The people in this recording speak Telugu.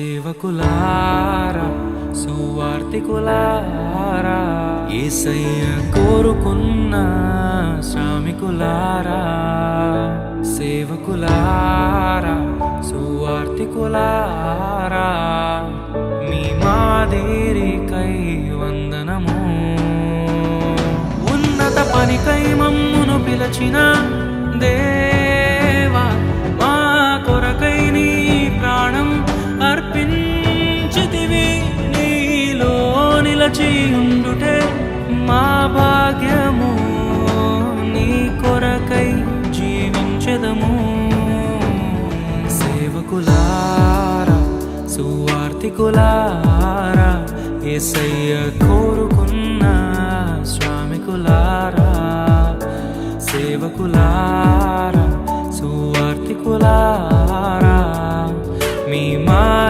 సేవకులారా సువార్తికులారా యేసయ్య కోరుకున్న శ్రామికులారా సేవకులారా సువార్తికులారా మీ మాదిరికై వందనము ఉన్నత పనికై మమ్మును పిలచిన దేవా మా కొరకై నీ ప్రాణం అర్పించితివి నీలో నిలచి ఉండుటే మా భాగ్యము నీ కొరకై జీవించెదము సేవకులారా సువార్తికులారా యేసయ్య కోరుకున్న శ్రామికులారా సేవకులారా సువార్తికులారా మీ మా